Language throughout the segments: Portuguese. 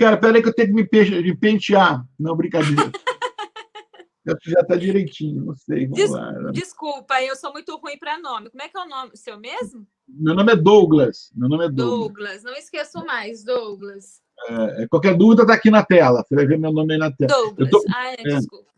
cara, peraí que eu tenho que me pentear. Não, brincadeira. Já está direitinho, não sei. Vamos lá. Desculpa, eu sou muito ruim para nome. Como é que é o nome seu mesmo? Meu nome é Douglas. Douglas, não esqueço mais, Douglas. Qualquer dúvida está aqui na tela. Você vai ver meu nome aí na tela. Douglas, desculpa.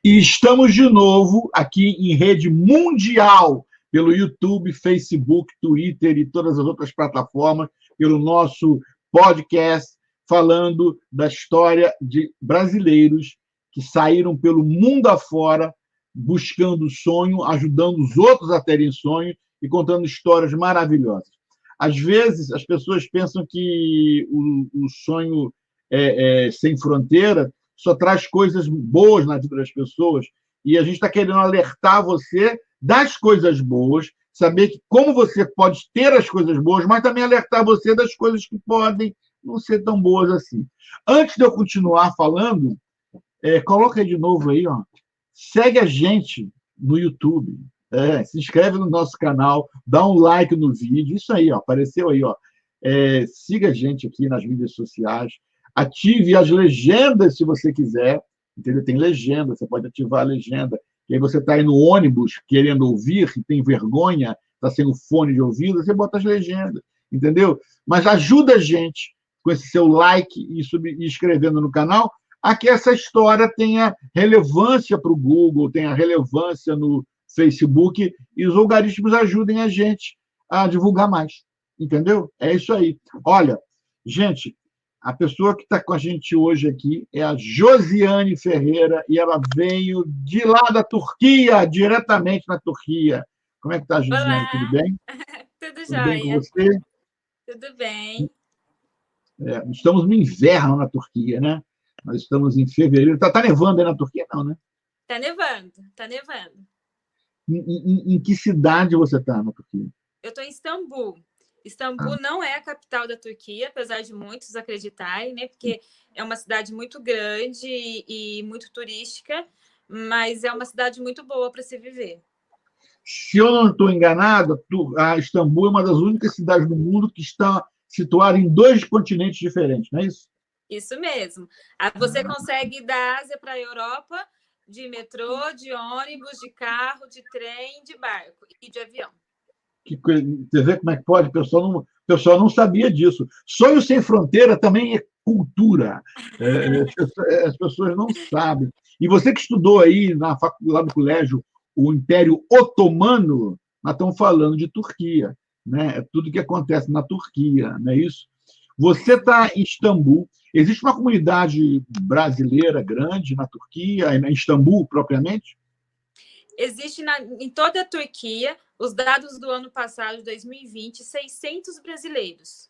E estamos de novo aqui em rede mundial, pelo YouTube, Facebook, Twitter e todas as outras plataformas, pelo nosso podcast, falando da história de brasileiros que saíram pelo mundo afora, buscando sonho, ajudando os outros a terem sonho e contando histórias maravilhosas. Às vezes, as pessoas pensam que o sonho sem fronteira só traz coisas boas na vida das pessoas, e a gente está querendo alertar você das coisas boas, saber que como você pode ter as coisas boas, mas também alertar você das coisas que podem não ser tão boas assim. Antes de eu continuar falando, coloca aí de novo aí, ó, segue a gente no YouTube, se inscreve no nosso canal, dá um like no vídeo, isso aí, ó, apareceu aí, ó. Siga a gente aqui nas mídias sociais, ative as legendas se você quiser, entendeu? Tem legenda, você pode ativar a legenda, e aí você está aí no ônibus querendo ouvir, e tem vergonha, está sem o fone de ouvido, você bota as legendas, entendeu? Mas ajuda a gente com esse seu like e inscrevendo no canal, a que essa história tenha relevância para o Google, tenha relevância no Facebook, e os algoritmos ajudem a gente a divulgar mais, entendeu? É isso aí. Olha, gente, a pessoa que está com a gente hoje aqui é a Josiane Ferreira, e ela veio de lá da Turquia, diretamente na Turquia. Como é que está, Josiane? Olá. Tudo bem? Tudo jóia. Bem com você? Tudo bem. Estamos no inverno na Turquia, né? Nós estamos em fevereiro. Está nevando aí na Turquia? Não, né? Está nevando. Em que cidade você está na Turquia? Eu estou em Istambul. Istambul não é a capital da Turquia, apesar de muitos acreditarem, né? Porque é uma cidade muito grande e muito turística, mas é uma cidade muito boa para se viver. Se eu não estou enganado, a Istambul é uma das únicas cidades do mundo que está situada em 2 continentes diferentes, não é isso? Isso mesmo. Você consegue ir da Ásia para a Europa de metrô, de ônibus, de carro, de trem, de barco e de avião. Você vê como é que pode? O pessoal não sabia disso. Sonho Sem Fronteira também é cultura. As pessoas não sabem. E você que estudou aí lá no colégio o Império Otomano, nós estamos falando de Turquia. Né? É tudo que acontece na Turquia, não é isso? Você está em Istambul. Existe uma comunidade brasileira grande na Turquia, em Istambul propriamente? Existe em toda a Turquia, os dados do ano passado, 2020, 600 brasileiros.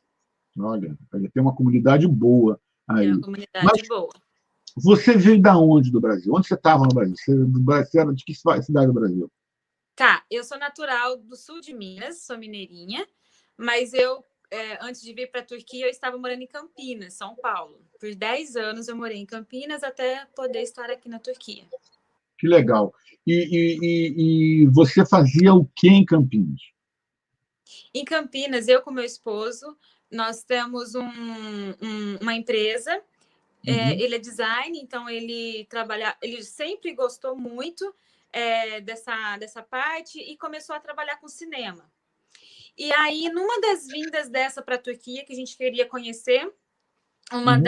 Olha, tem uma comunidade boa aí. É uma comunidade boa. Você veio de onde do Brasil? Onde você estava no Brasil? Você era de que cidade do Brasil? Tá, eu sou natural do sul de Minas, sou mineirinha, mas eu, antes de vir para a Turquia, eu estava morando em Campinas, São Paulo. Por 10 anos eu morei em Campinas até poder estar aqui na Turquia. Que legal. E você fazia o que em Campinas? Em Campinas, eu com meu esposo, nós temos uma empresa. Ele é design, então ele sempre gostou muito dessa parte e começou a trabalhar com cinema. E aí, numa das vindas dessa para a Turquia, que a gente queria conhecer, uma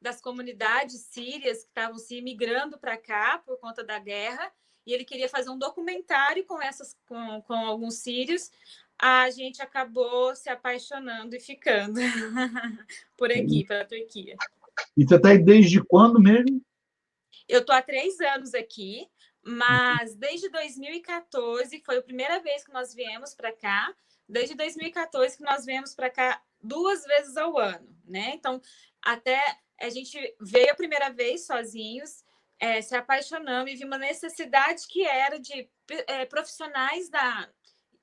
das comunidades sírias que estavam se imigrando para cá por conta da guerra, e ele queria fazer um documentário com alguns sírios, a gente acabou se apaixonando e ficando por aqui, para a Turquia. E você está aí desde quando mesmo? Eu estou há 3 anos aqui, mas desde 2014 foi a primeira vez que nós viemos para cá, desde 2014 que nós viemos para cá 2 vezes ao ano, né? Então, até a gente veio a primeira vez sozinhos, se apaixonamos e vimos a necessidade que era de profissionais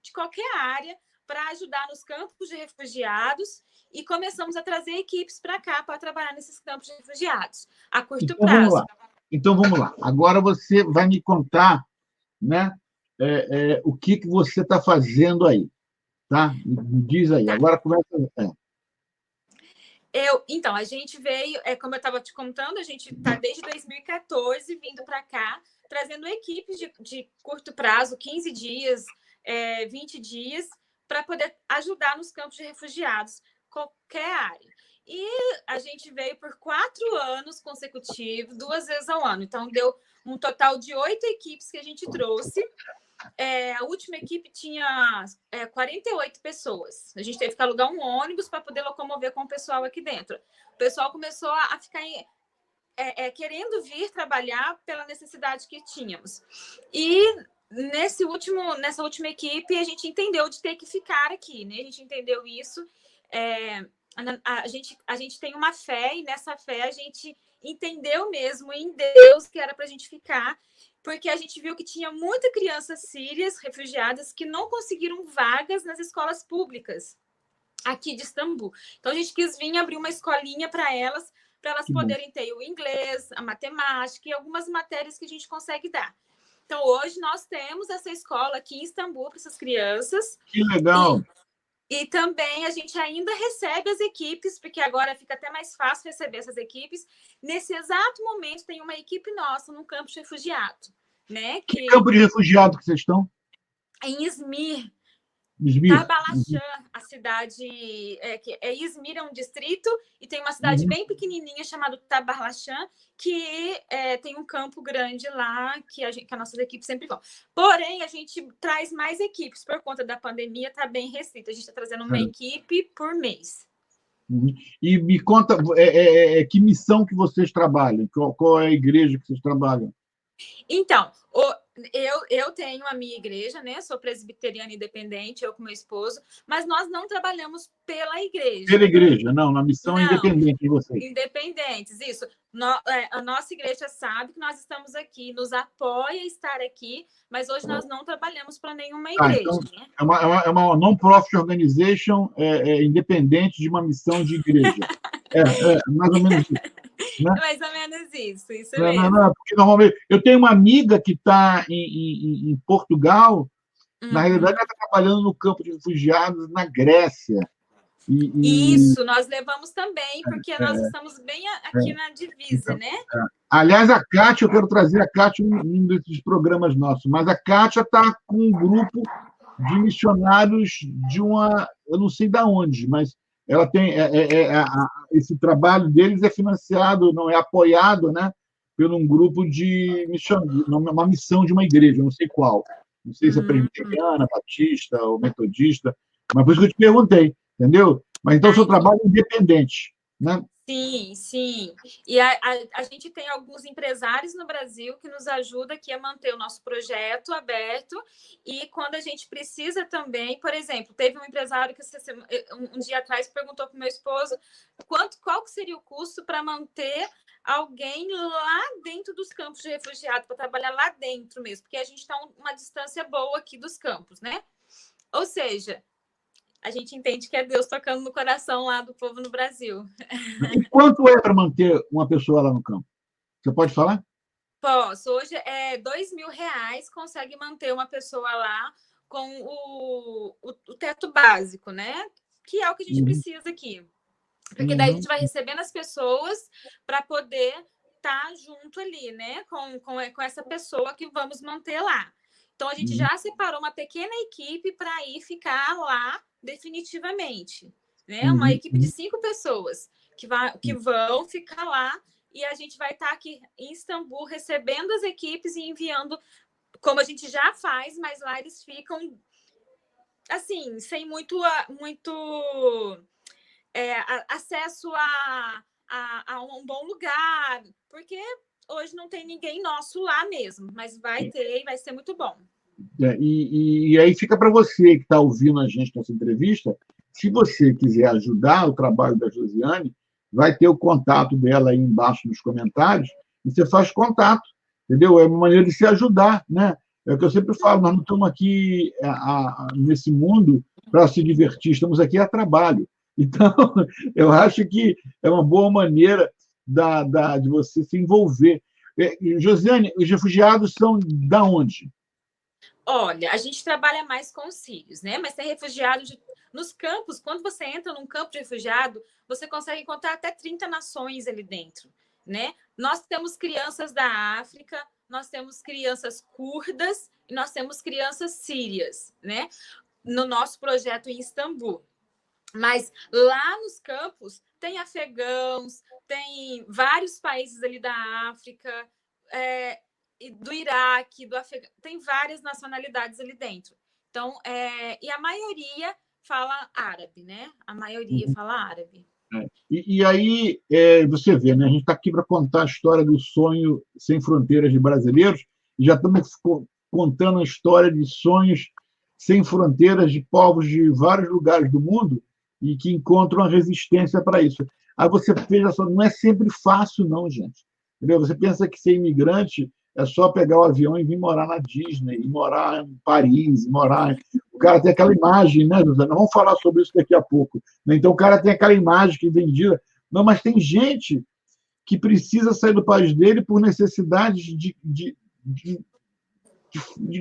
de qualquer área para ajudar nos campos de refugiados e começamos a trazer equipes para cá para trabalhar nesses campos de refugiados a curto prazo. Então, vamos lá. Agora você vai me contar, né, o que você está fazendo aí, tá? Me diz aí. Tá. Agora começa... Então, a gente veio, como eu estava te contando, a gente está desde 2014 vindo para cá, trazendo equipes de curto prazo, 15 dias, 20 dias, para poder ajudar nos campos de refugiados, qualquer área. E a gente veio por 4 anos consecutivos, 2 vezes ao ano. Então, deu um total de 8 equipes que a gente trouxe. A última equipe tinha 48 pessoas. A gente teve que alugar um ônibus para poder locomover com o pessoal aqui dentro. O pessoal começou a ficar querendo vir trabalhar pela necessidade que tínhamos. E nessa última equipe, a gente entendeu de ter que ficar aqui, né? A gente entendeu isso. A gente tem uma fé, e nessa fé a gente entendeu mesmo em Deus que era para a gente ficar, porque a gente viu que tinha muitas crianças sírias refugiadas que não conseguiram vagas nas escolas públicas aqui de Istambul. Então, a gente quis vir abrir uma escolinha para elas poderem ter o inglês, a matemática e algumas matérias que a gente consegue dar. Então, hoje nós temos essa escola aqui em Istambul para essas crianças. Que legal! E também a gente ainda recebe as equipes, porque agora fica até mais fácil receber essas equipes. Nesse exato momento, tem uma equipe nossa num campo de refugiado. Né? Que campo de refugiado que vocês estão? Em Izmir. Izmir. Tabalashan, a cidade... Izmir é um distrito e tem uma cidade bem pequenininha chamada Tabalashan, que tem um campo grande lá que a nossas equipes sempre vão. Porém, a gente traz mais equipes. Por conta da pandemia, está bem restrito. A gente está trazendo uma equipe por mês. E me conta, que missão que vocês trabalham? Qual é a igreja que vocês trabalham? Então, eu tenho a minha igreja, né? Sou presbiteriana independente, eu com meu esposo, mas nós não trabalhamos pela igreja. Pela igreja, não, na missão independente de vocês. Independentes, isso. A nossa igreja sabe que nós estamos aqui, nos apoia a estar aqui, mas hoje nós não trabalhamos para nenhuma igreja. Então, né? É uma non-profit organization independente de uma missão de igreja. Mais ou menos isso. Né? Mais ou menos isso mesmo. Porque normalmente eu tenho uma amiga que está em Portugal, na realidade ela está trabalhando no campo de refugiados na Grécia. Isso, nós levamos também, porque nós estamos bem aqui na divisa, né? Aliás, a Kátia, eu quero trazer a Kátia em um desses programas nossos, mas a Kátia está com um grupo de missionários de eu não sei de onde, mas ela tem esse trabalho deles é financiado, não é apoiado, né, por um grupo de missionários, uma missão de uma igreja, não sei qual, não sei se é presbiteriana, batista ou metodista, mas por isso que eu te perguntei, entendeu? Mas então o seu trabalho é independente, né? Sim, sim. E a gente tem alguns empresários no Brasil que nos ajudam aqui a manter o nosso projeto aberto. E quando a gente precisa também, por exemplo, teve um empresário que um dia atrás perguntou para o meu esposo qual seria o custo para manter alguém lá dentro dos campos de refugiados, para trabalhar lá dentro mesmo, porque a gente está uma distância boa aqui dos campos, né? Ou seja, a gente entende que é Deus tocando no coração lá do povo no Brasil. E quanto é para manter uma pessoa lá no campo? Você pode falar? Posso. Hoje é R$2.000, consegue manter uma pessoa lá com o teto básico, né? Que é o que a gente precisa aqui. Porque daí a gente vai recebendo as pessoas para poder estar junto ali, né? Com essa pessoa que vamos manter lá. Então, a gente já separou uma pequena equipe para ir ficar lá definitivamente, né? Uma equipe de 5 pessoas que vão ficar lá e a gente vai estar aqui em Istambul recebendo as equipes e enviando, como a gente já faz, mas lá eles ficam assim, sem muito acesso a um bom lugar, porque hoje não tem ninguém nosso lá mesmo, mas vai ter e vai ser muito bom. E aí fica para você que está ouvindo a gente nessa entrevista, se você quiser ajudar o trabalho da Josiane, vai ter o contato dela aí embaixo nos comentários, e você faz contato, entendeu? É uma maneira de se ajudar, né? É o que eu sempre falo, nós não estamos aqui nesse mundo para se divertir, estamos aqui a trabalho. Então, eu acho que é uma boa maneira de você se envolver. Josiane, os refugiados são da onde? Olha, a gente trabalha mais com os sírios, né? Mas tem refugiados nos campos. Quando você entra num campo de refugiado, você consegue encontrar até 30 nações ali dentro, né? Nós temos crianças da África, nós temos crianças curdas e nós temos crianças sírias, né? No nosso projeto em Istambul. Mas lá nos campos tem afegãos, tem vários países ali da África, do Iraque, do Afeganistão, tem várias nacionalidades ali dentro. Então, e a maioria fala árabe, né? A maioria fala árabe. E aí você vê, né? A gente está aqui para contar a história do sonho sem fronteiras de brasileiros, e já estamos contando a história de sonhos sem fronteiras de povos de vários lugares do mundo e que encontram a resistência para isso. Aí você veja só, não é sempre fácil, não, gente. Entendeu? Você pensa que ser imigrante é só pegar o avião e vir morar na Disney, e morar em Paris, O cara tem aquela imagem, né, José? Nós vamos falar sobre isso daqui a pouco. Então, o cara tem aquela imagem que vendida. Não, mas tem gente que precisa sair do país dele por necessidades de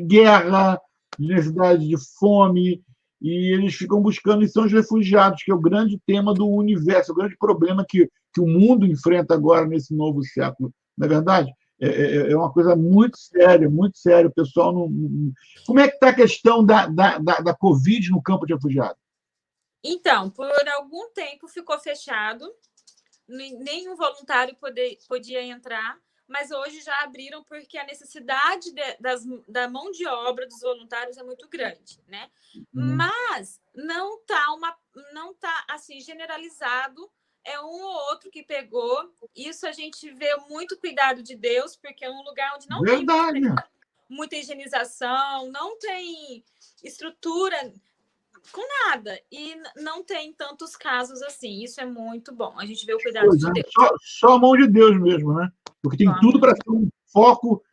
guerra, de necessidade de fome, e eles ficam buscando, e são os refugiados, que é o grande tema do universo, o grande problema que o mundo enfrenta agora nesse novo século. Não é verdade? É uma coisa muito séria, muito séria. O pessoal não. Como é que está a questão da Covid no campo de refugiados? Então, por algum tempo ficou fechado, nenhum voluntário podia entrar, mas hoje já abriram porque a necessidade da mão de obra dos voluntários é muito grande, né? Mas não tá assim generalizado. É um ou outro que pegou. Isso a gente vê muito cuidado de Deus, porque é um lugar onde não tem muita higienização, não tem estrutura com nada. E não tem tantos casos assim. Isso é muito bom. A gente vê o cuidado de Deus. Só a mão de Deus mesmo, né? Porque tem tudo para ser um foco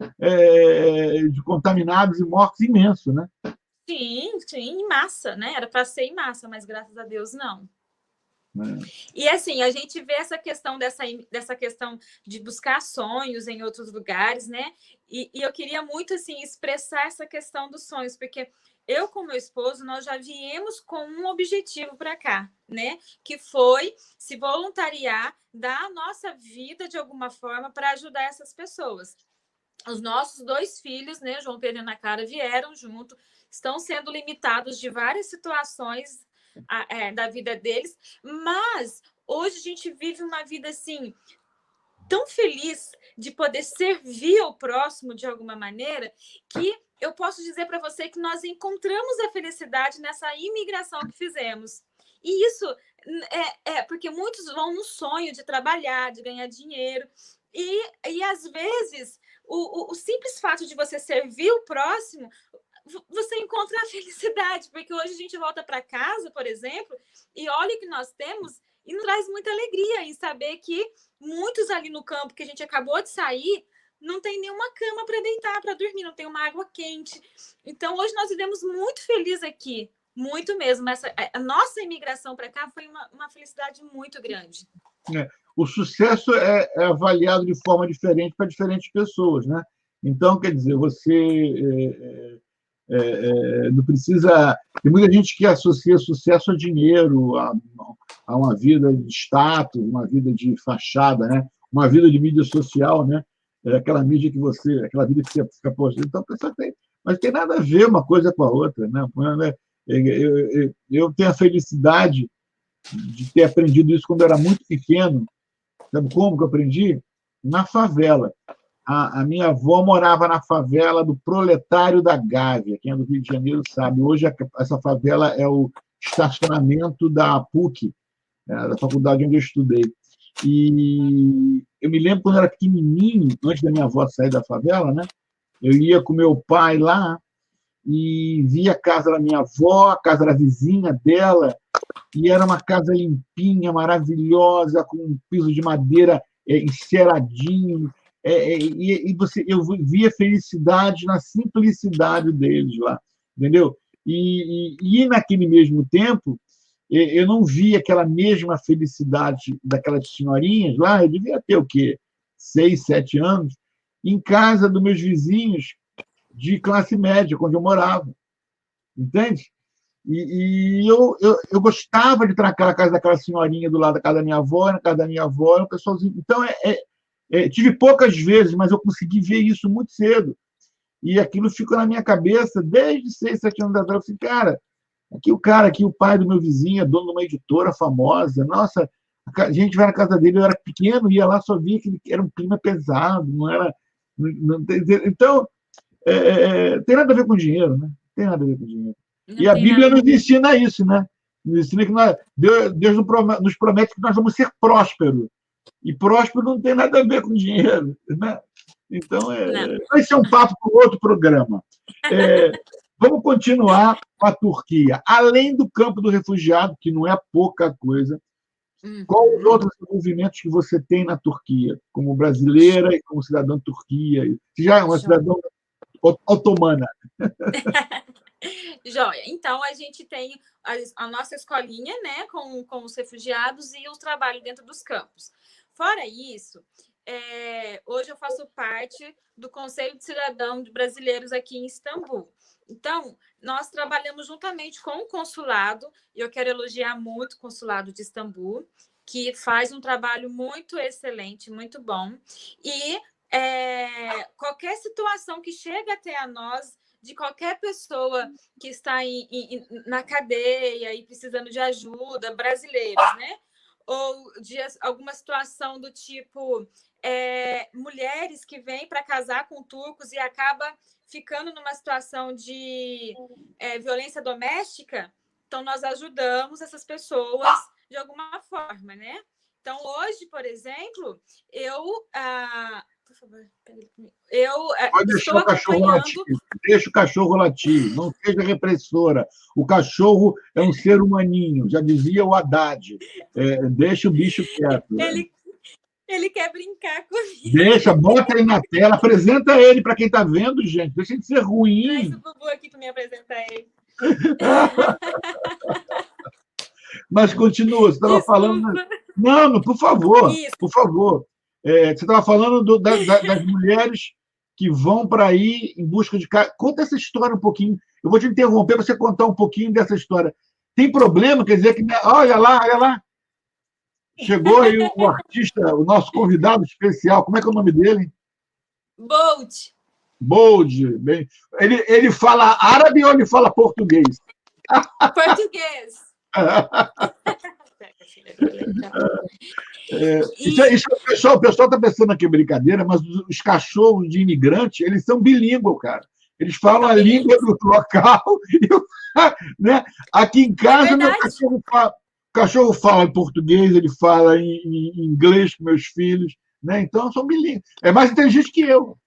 de contaminados e mortos imenso, né? Sim, em massa, né? Era para ser em massa, mas graças a Deus não. E assim, a gente vê essa questão dessa questão de buscar sonhos em outros lugares, né? E eu queria muito assim expressar essa questão dos sonhos, porque eu com meu esposo nós já viemos com um objetivo para cá, né? Que foi se voluntariar, dar a nossa vida de alguma forma para ajudar essas pessoas. Os nossos 2 filhos, né, João Pedro e Ana Clara, vieram junto, estão sendo limitados de várias situações da vida deles, mas hoje a gente vive uma vida assim tão feliz de poder servir ao próximo de alguma maneira, que eu posso dizer para você que nós encontramos a felicidade nessa imigração que fizemos. E isso porque muitos vão no sonho de trabalhar, de ganhar dinheiro, e às vezes o simples fato de você servir o próximo, você encontra a felicidade, porque hoje a gente volta para casa, por exemplo, e olha o que nós temos, e nos traz muita alegria em saber que muitos ali no campo que a gente acabou de sair não tem nenhuma cama para deitar, para dormir, não tem uma água quente. Então, hoje nós vivemos muito felizes aqui, muito mesmo. A nossa imigração para cá foi uma felicidade muito grande. O sucesso é avaliado de forma diferente para diferentes pessoas, né? Então, quer dizer, você não precisa. Tem muita gente que associa sucesso a dinheiro, a uma vida de status, uma vida de fachada, né? Uma vida de mídia social, né? Aquela vida que você fica postando. Então, a pessoa tem, mas tem nada a ver uma coisa com a outra, né? Eu tenho a felicidade de ter aprendido isso quando eu era muito pequeno. Sabe como que eu aprendi? Na favela. A minha avó morava na favela do Proletário da Gávea. Quem é do Rio de Janeiro sabe. Hoje, essa favela é o estacionamento da PUC, da faculdade onde eu estudei. E eu me lembro quando eu era pequenininho, antes da minha avó sair da favela, né? Eu ia com meu pai lá e vi a casa da minha avó, a casa da vizinha dela, e era uma casa limpinha, maravilhosa, com um piso de madeira enceradinho, eu via felicidade na simplicidade deles lá, entendeu? E naquele mesmo tempo, eu não via aquela mesma felicidade daquelas senhorinhas lá, eu devia ter o quê? 6, 7 anos, em casa dos meus vizinhos de classe média, onde eu morava, entende? Eu gostava de estar naquela casa daquela senhorinha do lado da casa da minha avó, na casa da minha avó, o pessoalzinho. Então, tive poucas vezes, mas eu consegui ver isso muito cedo. E aquilo ficou na minha cabeça desde 6, 7 anos atrás. Eu falei, cara, aqui, o pai do meu vizinho é dono de uma editora famosa. Nossa, a gente vai na casa dele, eu era pequeno, ia lá, só via que era um clima pesado, não era. Então, tem nada a ver com dinheiro, né? Tem nada a ver com dinheiro. E a Bíblia nos ensina isso, né? Nos ensina que Deus nos promete que nós vamos ser prósperos. E próspero não tem nada a ver com dinheiro, né? Então, esse é um papo para outro programa. Vamos continuar com a Turquia. Além do campo do refugiado, que não é pouca coisa, quais os outros movimentos que você tem na Turquia, como brasileira e como cidadã turquia? Você já é uma cidadã otomana. Joia. Então, a gente tem a nossa escolinha, né, com os refugiados e o trabalho dentro dos campos. Fora isso, hoje eu faço parte do Conselho de Cidadãos Brasileiros aqui em Istambul. Então, nós trabalhamos juntamente com o consulado, e eu quero elogiar muito o consulado de Istambul, que faz um trabalho muito excelente, muito bom. E qualquer situação que chega até a nós, de qualquer pessoa que está na cadeia e precisando de ajuda, brasileiros, né? Ou de alguma situação do tipo mulheres que vêm para casar com turcos e acaba ficando numa situação de violência doméstica, então nós ajudamos essas pessoas de alguma forma, né? Então, hoje, por exemplo, por favor, Pode deixar o cachorro latir. Deixa o cachorro latir. Não seja repressora. O cachorro é um ser humaninho, já dizia o Haddad. Deixa o bicho quieto. Ele quer brincar comigo. Deixa, bota ele na tela, apresenta ele para quem está vendo, gente. Deixa de ser ruim. Traz o Bubu aqui para me apresentar ele. Mas continua, você estava falando. Não, por favor, Isso. por favor. Você estava falando das mulheres que vão para aí em busca de casa. Conta essa história um pouquinho. Eu vou te interromper para você contar um pouquinho dessa história. Tem problema? Quer dizer que. Olha lá. Chegou aí o artista, o nosso convidado especial. Como é que é o nome dele? Bold. Bem, ele fala árabe ou ele fala português? Português. O pessoal está pensando que é brincadeira, mas os cachorros de imigrante, eles são bilíngues, cara. Eles falam a língua do local. Né? Aqui em casa, meu cachorro fala em português, ele fala em inglês com meus filhos. Né? Então, são bilíngues. É mais inteligente que eu.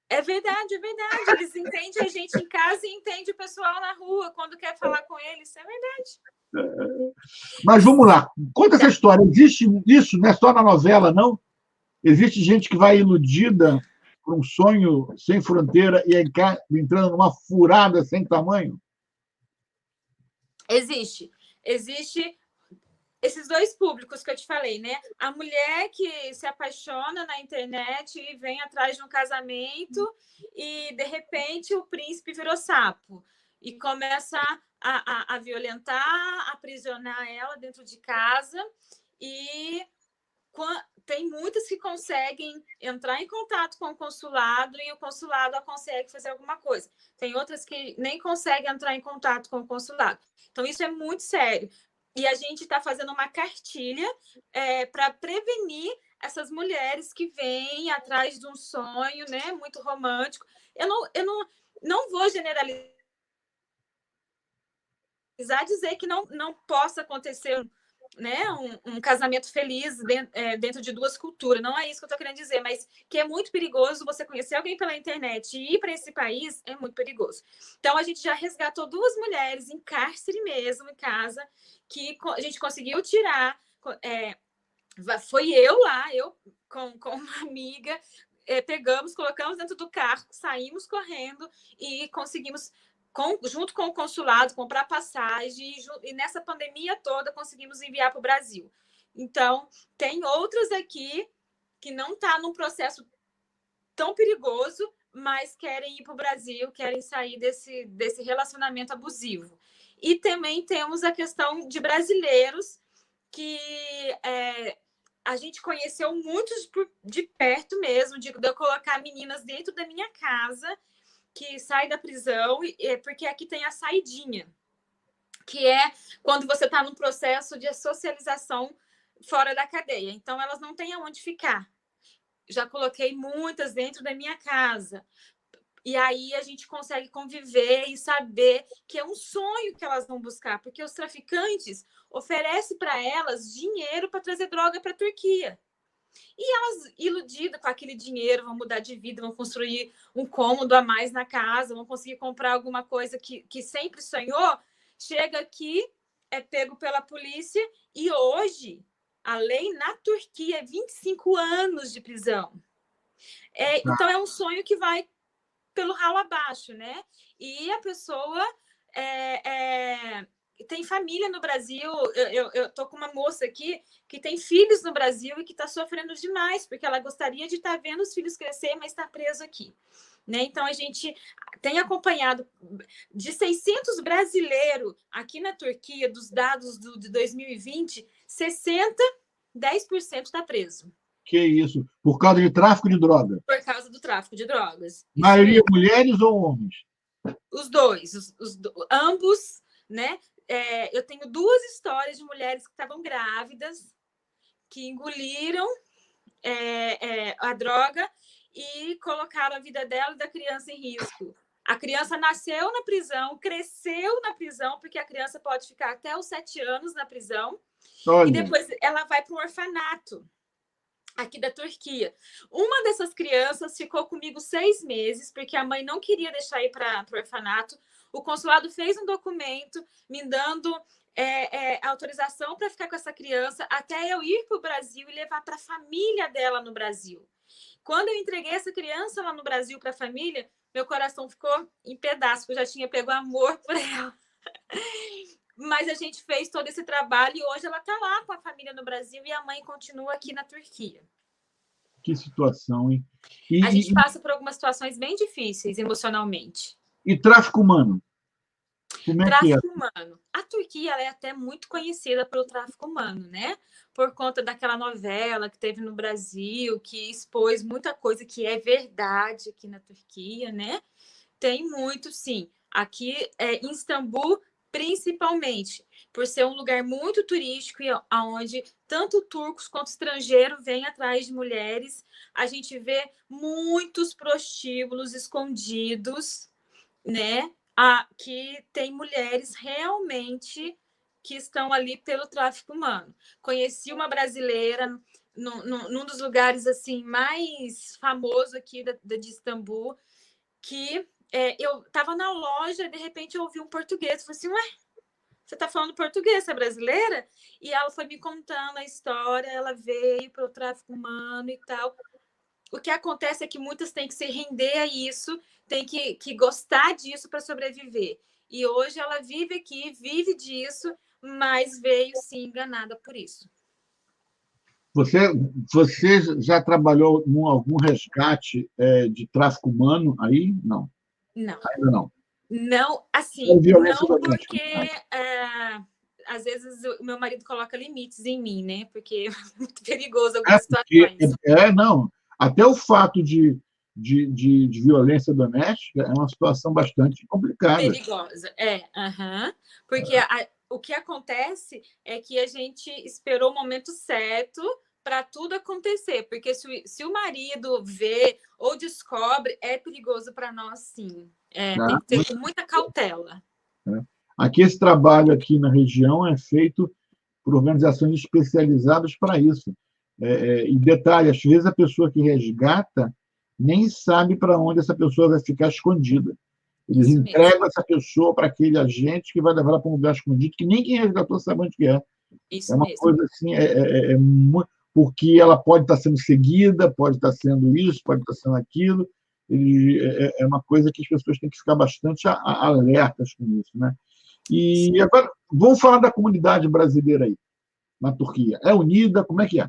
É verdade. Eles entendem a gente em casa e entendem o pessoal na rua quando quer falar com eles. É verdade. Mas vamos lá. Conta essa história. Existe isso, não é só na novela, não? Existe gente que vai iludida por um sonho sem fronteira e entrando numa furada sem tamanho? Existe esses dois públicos que eu te falei, né? A mulher que se apaixona na internet e vem atrás de um casamento e, de repente, o príncipe virou sapo e começa a violentar, aprisionar ela dentro de casa. E tem muitas que conseguem entrar em contato com o consulado e o consulado consegue fazer alguma coisa. Tem outras que nem conseguem entrar em contato com o consulado. Então, isso é muito sério. E a gente está fazendo uma cartilha para prevenir essas mulheres que vêm atrás de um sonho, né, muito romântico. Eu não vou generalizar, dizer que não possa acontecer né, um casamento feliz dentro de duas culturas. Não é isso que eu estou querendo dizer, mas que é muito perigoso você conhecer alguém pela internet e ir para esse país é muito perigoso. Então, a gente já resgatou 2 mulheres em cárcere mesmo, em casa, que a gente conseguiu tirar. Foi eu lá, eu com uma amiga, pegamos, colocamos dentro do carro, saímos correndo e conseguimos, junto com o consulado, comprar passagem e nessa pandemia toda conseguimos enviar para o Brasil. Então, tem outras aqui que não estão num processo tão perigoso, mas querem ir para o Brasil, querem sair desse relacionamento abusivo. E também temos a questão de brasileiros que a gente conheceu muitos de perto mesmo, de eu colocar meninas dentro da minha casa que saem da prisão, porque aqui tem a saidinha, que é quando você está num processo de socialização fora da cadeia. Então, elas não têm aonde ficar. Já coloquei muitas dentro da minha casa. E aí a gente consegue conviver e saber que é um sonho que elas vão buscar, porque os traficantes oferecem para elas dinheiro para trazer droga para a Turquia. E elas, iludidas com aquele dinheiro, vão mudar de vida, vão construir um cômodo a mais na casa, vão conseguir comprar alguma coisa que sempre sonhou. Chega aqui, é pego pela polícia e hoje a lei na Turquia é 25 anos de prisão. Então é um sonho que vai pelo ralo abaixo, né? E a pessoa tem família no Brasil. Eu tô com uma moça aqui que tem filhos no Brasil e que está sofrendo demais, porque ela gostaria de estar vendo os filhos crescer, mas está preso aqui. Né? Então, a gente tem acompanhado de 600 brasileiros aqui na Turquia, dos dados de 2020, 10% está preso. Que isso? Por causa de tráfico de drogas? Por causa do tráfico de drogas. Maioria mulheres ou homens? Os dois, ambos, né? Eu tenho 2 histórias de mulheres que estavam grávidas, que engoliram a droga e colocaram a vida dela e da criança em risco. A criança nasceu na prisão, cresceu na prisão, porque a criança pode ficar até os 7 anos na prisão. Olha. E depois ela vai para um orfanato aqui da Turquia. Uma dessas crianças ficou comigo 6 meses, porque a mãe não queria deixar ir para o orfanato. O consulado fez um documento me dando autorização para ficar com essa criança até eu ir para o Brasil e levar para a família dela no Brasil. Quando eu entreguei essa criança lá no Brasil para a família, meu coração ficou em pedaços, porque eu já tinha pego amor por ela. Mas a gente fez todo esse trabalho e hoje ela está lá com a família no Brasil e a mãe continua aqui na Turquia. Que situação, hein? A gente passa por algumas situações bem difíceis emocionalmente. E tráfico humano? Como é que é? Tráfico humano. A Turquia ela é até muito conhecida pelo tráfico humano, né? Por conta daquela novela que teve no Brasil, que expôs muita coisa que é verdade aqui na Turquia, né? Tem muito, sim. Aqui em Istambul, principalmente, por ser um lugar muito turístico e onde tanto turcos quanto estrangeiros vêm atrás de mulheres, a gente vê muitos prostíbulos escondidos, né? Que tem mulheres realmente que estão ali pelo tráfico humano. Conheci uma brasileira num dos lugares assim mais famosos aqui de Istambul, que eu estava na loja, de repente eu ouvi um português, falei assim, ué, você está falando português, você é brasileira? E ela foi me contando a história, ela veio para o tráfico humano e tal. O que acontece é que muitas têm que se render a isso, têm que gostar disso para sobreviver. E hoje ela vive aqui, vive disso, mas veio, sim, enganada por isso. Você já trabalhou em algum resgate de tráfico humano aí? Não. Não. Ainda não. Não, assim, não porque às vezes o meu marido coloca limites em mim, né? Porque é muito perigoso algumas situações. Não. Até o fato de violência doméstica é uma situação bastante complicada. Perigosa, porque o que acontece é que a gente esperou o momento certo para tudo acontecer, porque se o marido vê ou descobre, é perigoso para nós, sim. Tem que ter muita cautela. Aqui, esse trabalho aqui na região é feito por organizações especializadas para isso. E detalhe, às vezes a pessoa que resgata nem sabe para onde essa pessoa vai ficar escondida. Eles Isso mesmo. entregam essa pessoa para aquele agente que vai levar ela para um lugar escondido, que nem quem resgatou sabe onde que é. Isso É uma mesmo. coisa assim, porque ela pode estar sendo seguida, pode estar sendo isso, pode estar sendo aquilo. É uma coisa que as pessoas têm que ficar bastante alertas com isso, né? E agora, vamos falar da comunidade brasileira aí, na Turquia. É unida? Como é que é?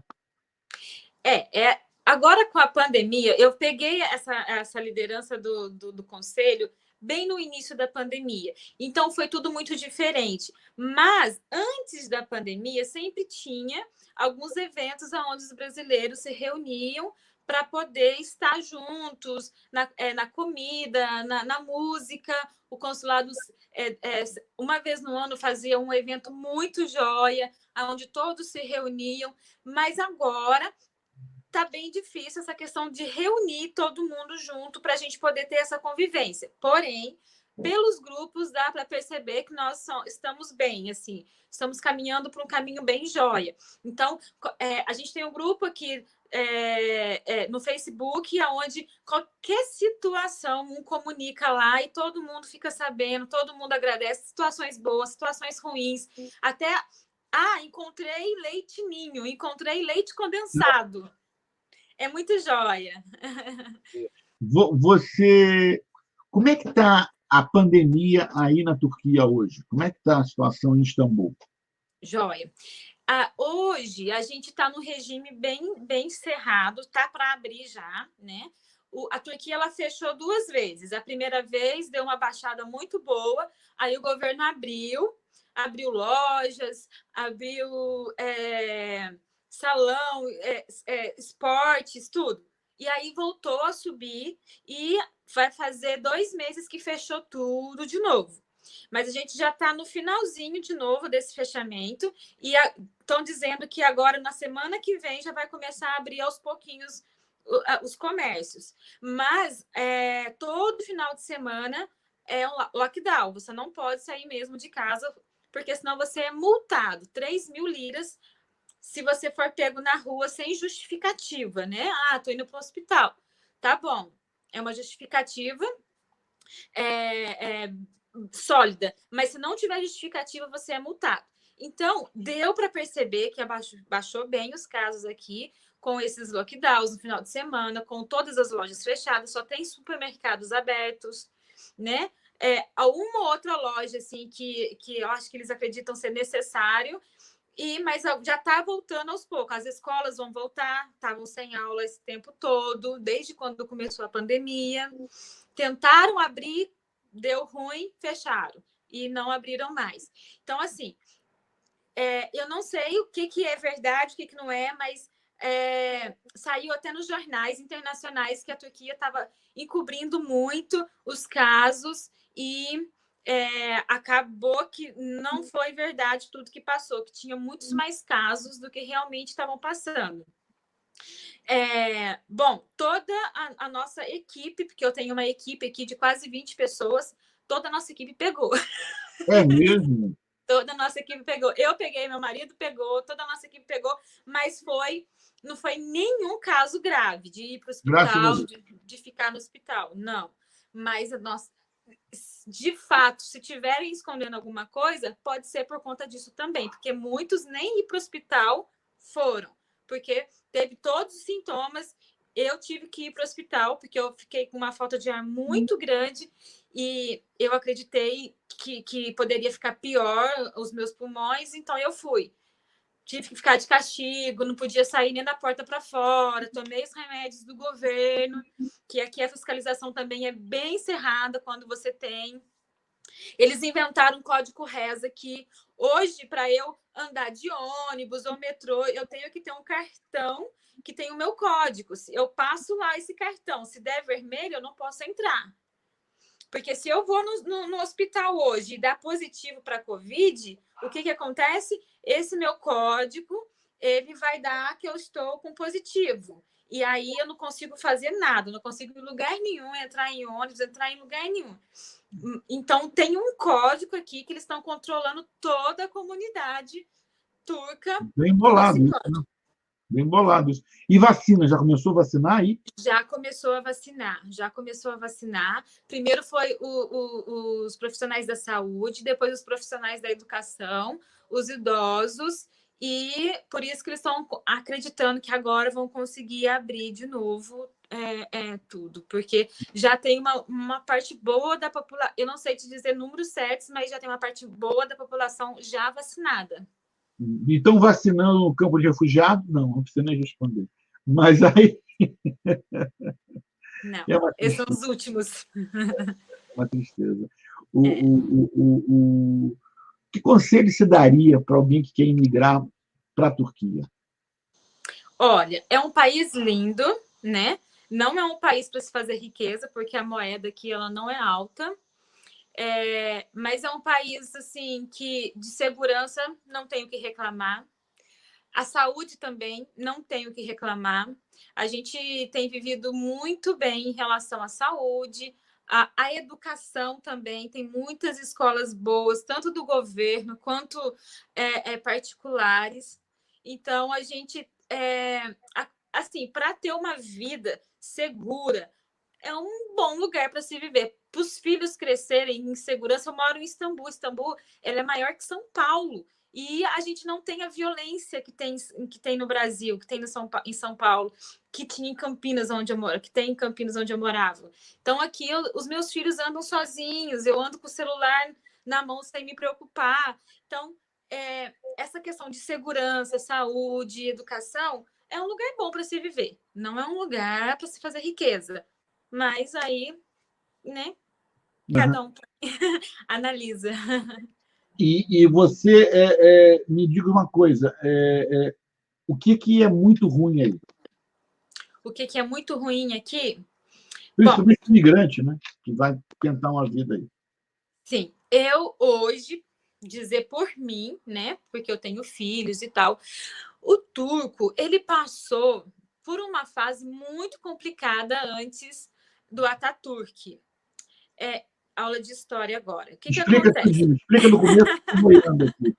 Agora, com a pandemia, eu peguei essa liderança do conselho bem no início da pandemia. Então, foi tudo muito diferente. Mas, antes da pandemia, sempre tinha alguns eventos onde os brasileiros se reuniam para poder estar juntos na comida, na música. O consulado, uma vez no ano, fazia um evento muito joia, onde todos se reuniam. Mas agora tá bem difícil essa questão de reunir todo mundo junto para a gente poder ter essa convivência. Porém, pelos grupos dá para perceber que nós estamos bem, assim, estamos caminhando para um caminho bem jóia. Então, a gente tem um grupo aqui no Facebook, onde qualquer situação um comunica lá e todo mundo fica sabendo, todo mundo agradece, situações boas, situações ruins, até encontrei leite ninho, encontrei leite condensado. É muito jóia. Como é que está a pandemia aí na Turquia hoje? Como é que está a situação em Istambul? Jóia. Hoje a gente está no regime bem cerrado, tá para abrir já, né? A Turquia ela fechou 2 vezes. A primeira vez deu uma baixada muito boa, aí o governo abriu lojas, abriu salão, esportes, tudo. E aí voltou a subir e vai fazer 2 meses que fechou tudo de novo. Mas a gente já está no finalzinho de novo desse fechamento e estão dizendo que agora, na semana que vem, já vai começar a abrir aos pouquinhos os comércios. Mas todo final de semana é um lockdown. Você não pode sair mesmo de casa, porque senão você é multado. 3.000 liras se você for pego na rua sem justificativa, né? Tô indo para o hospital. Tá bom. É uma justificativa sólida, mas se não tiver justificativa, você é multado. Então, deu para perceber que baixou bem os casos aqui, com esses lockdowns no final de semana, com todas as lojas fechadas, só tem supermercados abertos, né? Uma outra loja, assim, que eu acho que eles acreditam ser necessário, mas já está voltando aos poucos. As escolas vão voltar, estavam sem aula esse tempo todo, desde quando começou a pandemia. Tentaram abrir, deu ruim, fecharam. E não abriram mais. Então, assim, eu não sei o que é verdade, o que não é, mas saiu até nos jornais internacionais que a Turquia estava encobrindo muito os casos e acabou que não foi verdade tudo que passou, que tinha muitos mais casos do que realmente estavam passando. Bom, toda a nossa equipe, porque eu tenho uma equipe aqui de quase 20 pessoas, toda a nossa equipe pegou. É mesmo? Toda a nossa equipe pegou. Eu peguei, meu marido pegou, toda a nossa equipe pegou, mas não foi nenhum caso grave de ir para o hospital, de ficar no hospital. Não. Mas, de fato, se tiverem escondendo alguma coisa, pode ser por conta disso também, porque muitos nem ir para o hospital foram, porque teve todos os sintomas. Eu tive que ir para o hospital, porque eu fiquei com uma falta de ar muito grande e eu acreditei que poderia ficar pior os meus pulmões, então eu fui. Tive que ficar de castigo, não podia sair nem da porta para fora, tomei os remédios do governo, que aqui a fiscalização também é bem cerrada quando você tem. Eles inventaram um código reza que hoje, para eu andar de ônibus ou metrô, eu tenho que ter um cartão que tem o meu código. Eu passo lá esse cartão, se der vermelho, eu não posso entrar. Porque se eu vou no hospital hoje e dar positivo para a Covid, o que acontece? Esse meu código, ele vai dar que eu estou com positivo. E aí eu não consigo fazer nada, não consigo ir em lugar nenhum, entrar em ônibus, entrar em lugar nenhum. Então, tem um código aqui que eles estão controlando toda a comunidade turca. Bem bolado isso, né? Bem bolado isso. E vacina, já começou a vacinar aí? Já começou a vacinar. Primeiro foi os profissionais da saúde, depois os profissionais da educação, os idosos, e por isso que eles estão acreditando que agora vão conseguir abrir de novo tudo, porque já tem uma parte boa da população, eu não sei te dizer números certos, mas já tem uma parte boa da população já vacinada. Então, vacinando no campo de refugiado? Não precisa nem responder. Mas aí. Não, É uma esses são tristeza. os últimos. Uma tristeza. Que conselho se daria para alguém que quer imigrar para a Turquia? Olha, é um país lindo, né? Não é um país para se fazer riqueza, porque a moeda aqui ela não é alta. Mas é um país assim que de segurança não tenho que reclamar. A saúde também não tenho que reclamar. A gente tem vivido muito bem em relação à saúde. A educação também tem muitas escolas boas, tanto do governo quanto particulares. Então, a gente, assim, para ter uma vida segura, é um bom lugar para se viver. Para os filhos crescerem em segurança, eu moro em Istambul. Istambul ela é maior que São Paulo. E a gente não tem a violência que tem no Brasil, que tem em São Paulo, que tinha em Campinas, onde eu moro, que tem em Campinas, onde eu morava. Então, aqui, os meus filhos andam sozinhos, eu ando com o celular na mão sem me preocupar. Então, essa questão de segurança, saúde, educação, é um lugar bom para se viver. Não é um lugar para se fazer riqueza. Mas aí, né? Cada um analisa. E você me diga uma coisa: o que é muito ruim aí? O que é muito ruim aqui? Principalmente o imigrante, né? Que vai tentar uma vida aí. Sim, eu hoje, dizer por mim, né? Porque eu tenho filhos e tal, o turco, ele passou por uma fase muito complicada antes do Ataturk. Aula de história agora. O que Explica acontece? tudinho, explica do começo, estou boiando aqui.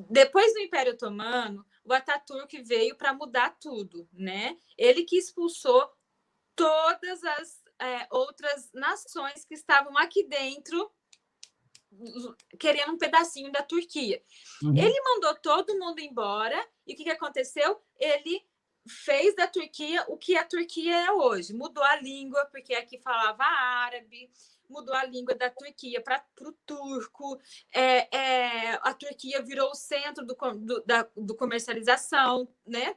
Depois do Império Otomano, o Ataturk veio para mudar tudo, né? Ele que expulsou todas as outras nações que estavam aqui dentro querendo um pedacinho da Turquia. Ele mandou todo mundo embora e o que aconteceu? Ele fez da Turquia o que a Turquia é hoje. Mudou a língua, porque aqui falava árabe, mudou a língua da Turquia para o turco. A Turquia virou o centro do comercialização, né?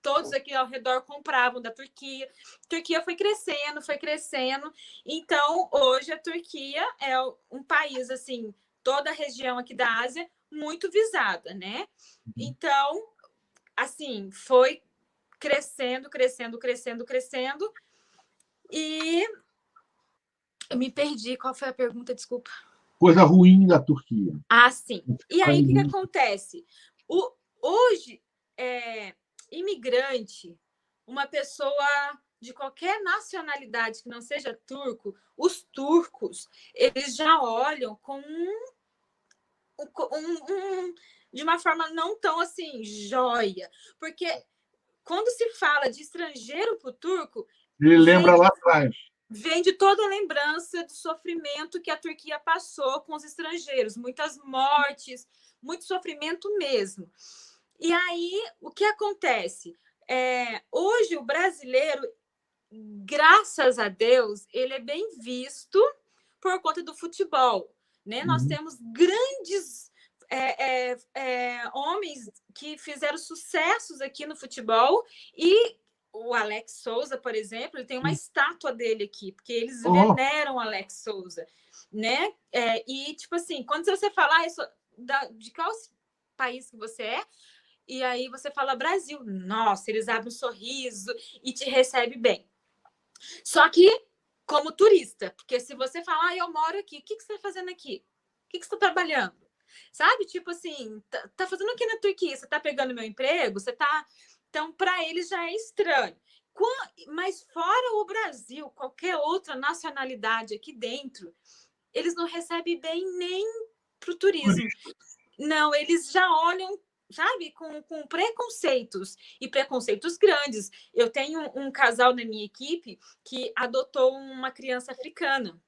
Todos aqui ao redor compravam da Turquia. A Turquia foi crescendo, foi crescendo. Então, hoje a Turquia é um país, assim, toda a região aqui da Ásia, muito visada, né? Então, assim, foi crescendo, crescendo, crescendo, crescendo. E eu me perdi. Qual foi a pergunta? Desculpa. Coisa ruim da Turquia. Sim. E aí, o que acontece? Hoje, imigrante, uma pessoa de qualquer nacionalidade que não seja turco, os turcos, eles já olham com de uma forma não tão assim, joia. Porque quando se fala de estrangeiro para o turco, ele lembra lá atrás. Vem de toda a lembrança do sofrimento que a Turquia passou com os estrangeiros, muitas mortes, muito sofrimento mesmo. E aí, o que acontece? Hoje, o brasileiro, graças a Deus, ele é bem visto por conta do futebol. Né? Nós temos grandes homens que fizeram sucessos aqui no futebol e o Alex Souza, por exemplo, ele tem uma estátua dele aqui, porque eles veneram o Alex Souza, né? E, tipo assim, quando você fala de qual país que você é, e aí você fala Brasil, nossa, eles abrem um sorriso e te recebem bem. Só que, como turista, porque se você falar, eu moro aqui, o que você está fazendo aqui? O que você está trabalhando? Sabe? Tipo assim, tá fazendo aqui na Turquia? Você tá pegando meu emprego? Você tá... Então, para eles já é estranho. Mas fora o Brasil, qualquer outra nacionalidade aqui dentro, eles não recebem bem nem para o turismo. Não, eles já olham, sabe, com preconceitos, e preconceitos grandes. Eu tenho um casal na minha equipe que adotou uma criança africana.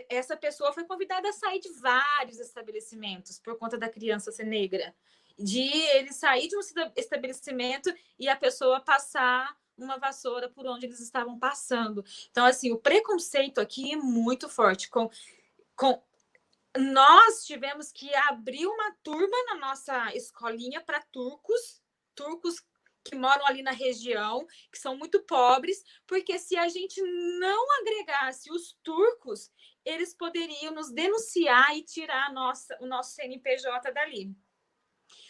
Essa pessoa foi convidada a sair de vários estabelecimentos por conta da criança ser negra. De ele sair de um estabelecimento e a pessoa passar uma vassoura por onde eles estavam passando. Então, assim, o preconceito aqui é muito forte. Nós tivemos que abrir uma turma na nossa escolinha para turcos que moram ali na região, que são muito pobres, porque se a gente não agregasse os turcos, eles poderiam nos denunciar e tirar o nosso CNPJ dali.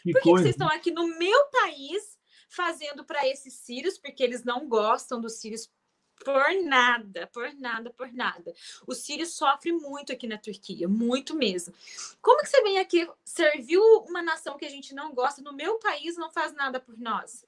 Por que vocês estão aqui no meu país fazendo para esses sírios? Porque eles não gostam dos sírios por nada. O sírio sofre muito aqui na Turquia, muito mesmo. Como que você vem aqui, serviu uma nação que a gente não gosta, no meu país não faz nada por nós?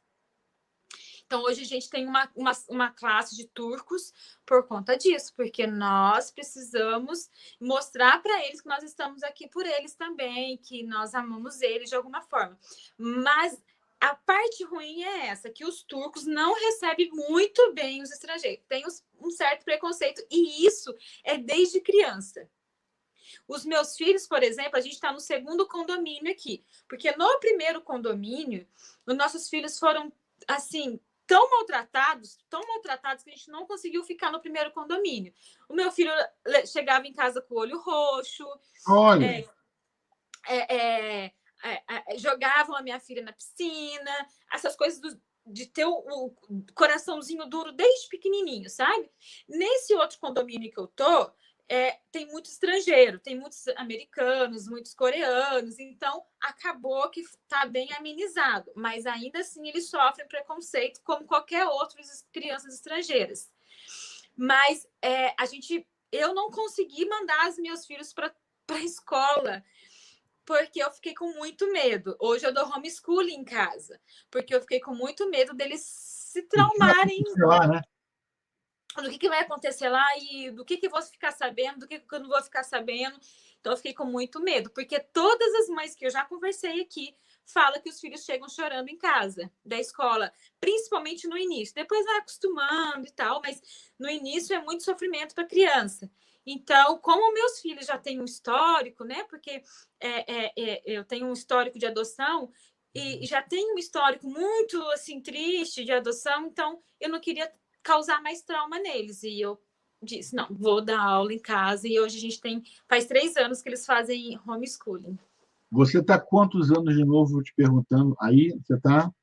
Então, hoje a gente tem uma classe de turcos por conta disso, porque nós precisamos mostrar para eles que nós estamos aqui por eles também, que nós amamos eles de alguma forma. Mas a parte ruim é essa, que os turcos não recebem muito bem os estrangeiros. Tem um certo preconceito, e isso é desde criança. Os meus filhos, por exemplo, a gente está no segundo condomínio aqui, porque no primeiro condomínio, os nossos filhos foram, assim, tão maltratados que a gente não conseguiu ficar no primeiro condomínio. O meu filho chegava em casa com o olho roxo. Olha. Jogavam a minha filha na piscina, essas coisas de ter o coraçãozinho duro desde pequenininho, sabe? Nesse outro condomínio que eu tô, tem muito estrangeiro, tem muitos americanos, muitos coreanos, então acabou que está bem amenizado, mas ainda assim eles sofrem preconceito como qualquer outra crianças estrangeiras. Mas eu não consegui mandar os meus filhos para a escola, porque eu fiquei com muito medo. Hoje eu dou homeschooling em casa, porque eu fiquei com muito medo deles se traumarem. Do que vai acontecer lá e do que eu vou ficar sabendo, do que eu não vou ficar sabendo. Então, eu fiquei com muito medo, porque todas as mães que eu já conversei aqui falam que os filhos chegam chorando em casa, da escola, principalmente no início. Depois vai acostumando e tal, mas no início é muito sofrimento para a criança. Então, como meus filhos já têm um histórico, né? Porque eu tenho um histórico de adoção e já tenho um histórico muito assim triste de adoção, então eu não queria causar mais trauma neles. E eu disse, não, vou dar aula em casa. E hoje a gente faz 3 anos que eles fazem homeschooling. Você está quantos anos de novo, te perguntando? Aí você está...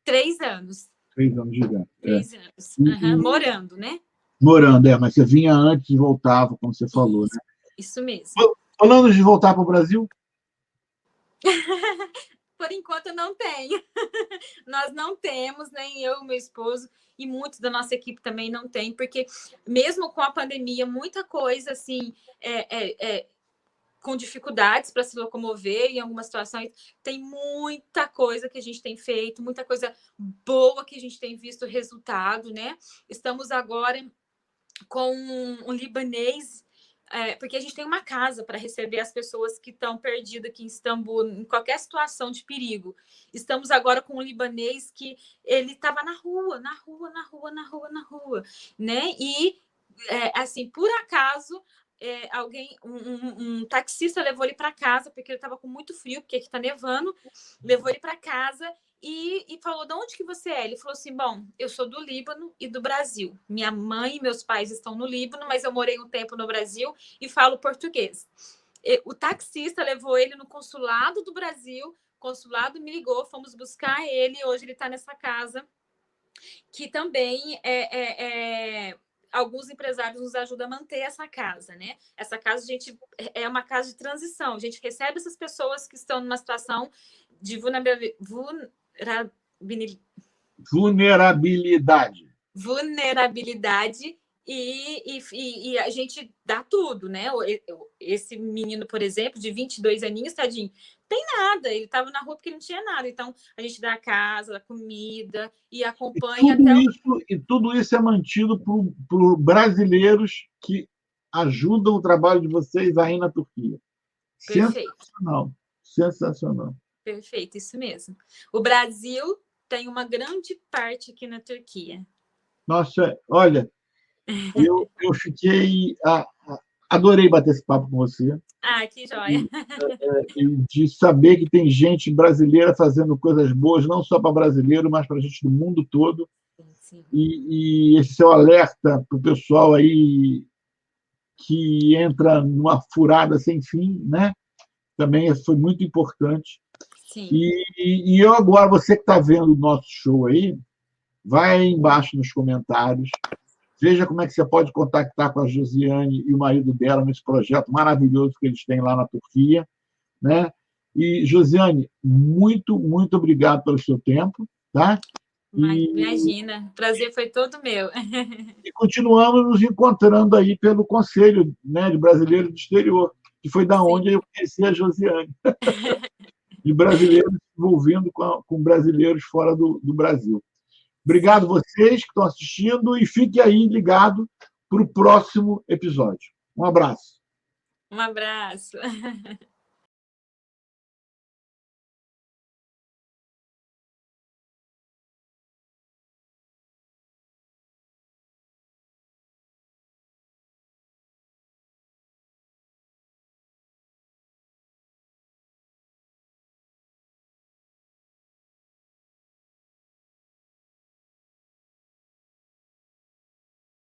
3 anos. 3 anos de idade. 3 anos. Morando, né? Morando, mas você vinha antes e voltava, como você falou, né? Isso mesmo. Falando de voltar para o Brasil? Por enquanto, não tenho. Nós não temos, nem eu, meu esposo, e muitos da nossa equipe também não tem, porque mesmo com a pandemia, muita coisa assim, com dificuldades para se locomover em algumas situações, tem muita coisa que a gente tem feito, muita coisa boa que a gente tem visto resultado, né? Estamos agora com um libanês, porque a gente tem uma casa para receber as pessoas que estão perdidas aqui em Istambul, em qualquer situação de perigo. Estamos agora com um libanês que ele estava na rua, né? E, assim, por acaso, um taxista levou ele para casa, porque ele estava com muito frio, porque aqui está nevando, levou ele para casa e falou, de onde que você é? Ele falou assim, bom, eu sou do Líbano e do Brasil. Minha mãe e meus pais estão no Líbano, mas eu morei um tempo no Brasil e falo português. O taxista levou ele no consulado do Brasil, o consulado me ligou, fomos buscar ele, hoje ele está nessa casa, que também alguns empresários nos ajudam a manter essa casa, né? Essa casa, gente, é uma casa de transição. A gente recebe essas pessoas que estão numa situação de vulnerabilidade e a gente dá tudo, né? Esse menino, por exemplo, de 22 aninhos, tadinho, tem nada, ele estava na rua porque não tinha nada, então a gente dá a casa, a comida e acompanha e tudo isso é mantido por brasileiros que ajudam o trabalho de vocês aí na Turquia. Perfeito. Sensacional, sensacional. Perfeito, isso mesmo. O Brasil tem uma grande parte aqui na Turquia. Nossa, olha, eu fiquei... adorei bater esse papo com você. Que joia! E de saber que tem gente brasileira fazendo coisas boas, não só para brasileiro, mas para gente do mundo todo. Sim. E esse seu alerta para o pessoal aí que entra numa furada sem fim, né? Também foi muito importante. Sim. E eu agora, você que está vendo o nosso show aí, vai aí embaixo nos comentários, veja como é que você pode contactar com a Josiane e o marido dela nesse projeto maravilhoso que eles têm lá na Turquia, né? E, Josiane, muito, muito obrigado pelo seu tempo, tá? Imagina, o prazer foi todo meu. E continuamos nos encontrando aí pelo Conselho, né, de Brasileiros do Exterior, que foi da onde eu conheci a Josiane, de brasileiros se envolvendo com brasileiros fora do Brasil. Obrigado vocês que estão assistindo e fique aí ligado para o próximo episódio. Um abraço. Um abraço.